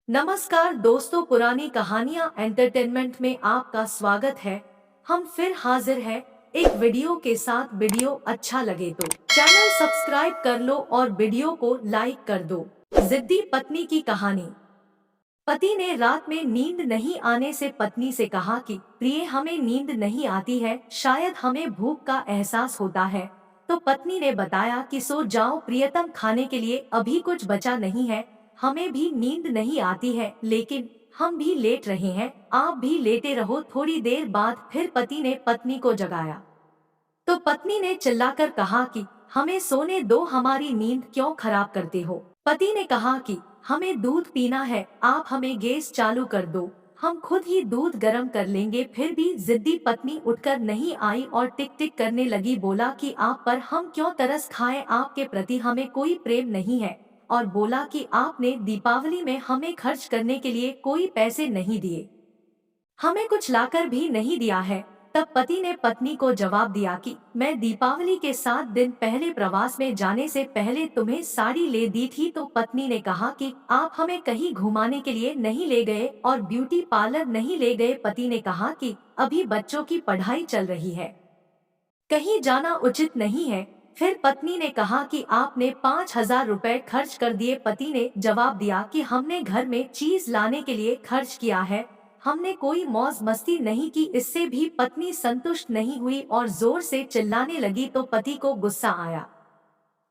नमस्कार दोस्तों, पुरानी कहानियां एंटरटेनमेंट में आपका स्वागत है। हम फिर हाजिर हैं एक वीडियो के साथ। वीडियो अच्छा लगे तो चैनल सब्सक्राइब कर लो और वीडियो को लाइक कर दो। जिद्दी पत्नी की कहानी। पति ने रात में नींद नहीं आने से पत्नी से कहा कि प्रिय, हमें नींद नहीं आती है, शायद हमें भूख का एहसास होता है। तो पत्नी ने बताया कि सो जाओ प्रियतम, खाने के लिए अभी कुछ बचा नहीं है। हमें भी नींद नहीं आती है, लेकिन हम भी लेट रहे हैं, आप भी लेटे रहो। थोड़ी देर बाद फिर पति ने पत्नी को जगाया तो पत्नी ने चिल्लाकर कहा कि हमें सोने दो, हमारी नींद क्यों खराब करते हो। पति ने कहा कि हमें दूध पीना है, आप हमें गैस चालू कर दो, हम खुद ही दूध गर्म कर लेंगे। फिर भी जिद्दी पत्नी उठकर नहीं आई और टिक टिक करने लगी। बोला कि आप पर हम क्यों तरस खाएं, आपके प्रति हमें कोई प्रेम नहीं है। और बोला कि आपने दीपावली में हमें खर्च करने के लिए कोई पैसे नहीं दिए, हमें कुछ लाकर भी नहीं दिया है। तब पति ने पत्नी को जवाब दिया कि मैं दीपावली के 7 दिन पहले प्रवास में जाने से पहले तुम्हें साड़ी ले दी थी। तो पत्नी ने कहा कि आप हमें कहीं घुमाने के लिए नहीं ले गए और ब्यूटी पार्लर नहीं ले गए। पति ने कहा कि अभी बच्चों की पढ़ाई चल रही है, कहीं जाना उचित नहीं है। फिर पत्नी ने कहा कि आपने 5,000 रुपए खर्च कर दिए। पति ने जवाब दिया कि हमने घर में चीज लाने के लिए खर्च किया है, हमने कोई मौज मस्ती नहीं की। इससे भी पत्नी संतुष्ट नहीं हुई और जोर से चिल्लाने लगी। तो पति को गुस्सा आया,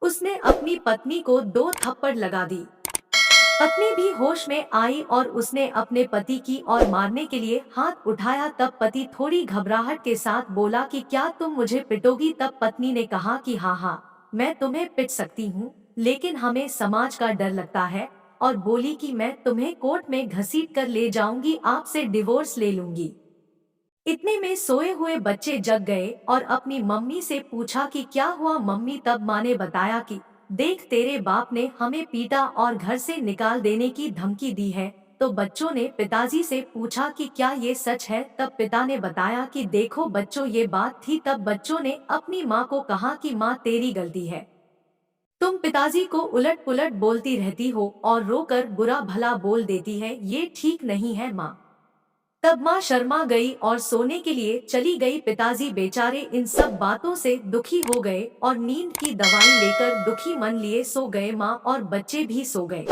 उसने अपनी पत्नी को 2 थप्पड़ लगा दी। पत्नी भी होश में आई और उसने अपने पति की ओर मारने के लिए हाथ उठाया। तब पति थोड़ी घबराहट के साथ बोला कि क्या तुम मुझे पिटोगी। तब पत्नी ने कहा कि हाँ हाँ, मैं तुम्हें पिट सकती हूँ, लेकिन हमें समाज का डर लगता है। और बोली कि मैं तुम्हें कोर्ट में घसीट कर ले जाऊंगी, आपसे डिवोर्स ले लूंगी। इतने में सोए हुए बच्चे जग गए और अपनी मम्मी से पूछा कि क्या हुआ मम्मी। तब माँ ने बताया कि देख, तेरे बाप ने हमें पीटा और घर से निकाल देने की धमकी दी है। तो बच्चों ने पिताजी से पूछा कि क्या ये सच है। तब पिता ने बताया कि देखो बच्चों, ये बात थी। तब बच्चों ने अपनी माँ को कहा कि माँ, तेरी गलती है, तुम पिताजी को उलट पुलट बोलती रहती हो और रोकर बुरा भला बोल देती है, ये ठीक नहीं है माँ। तब माँ शर्मा गई और सोने के लिए चली गई। पिताजी बेचारे इन सब बातों से दुखी हो गए और नींद की दवाई लेकर दुखी मन लिए सो गए। माँ और बच्चे भी सो गए।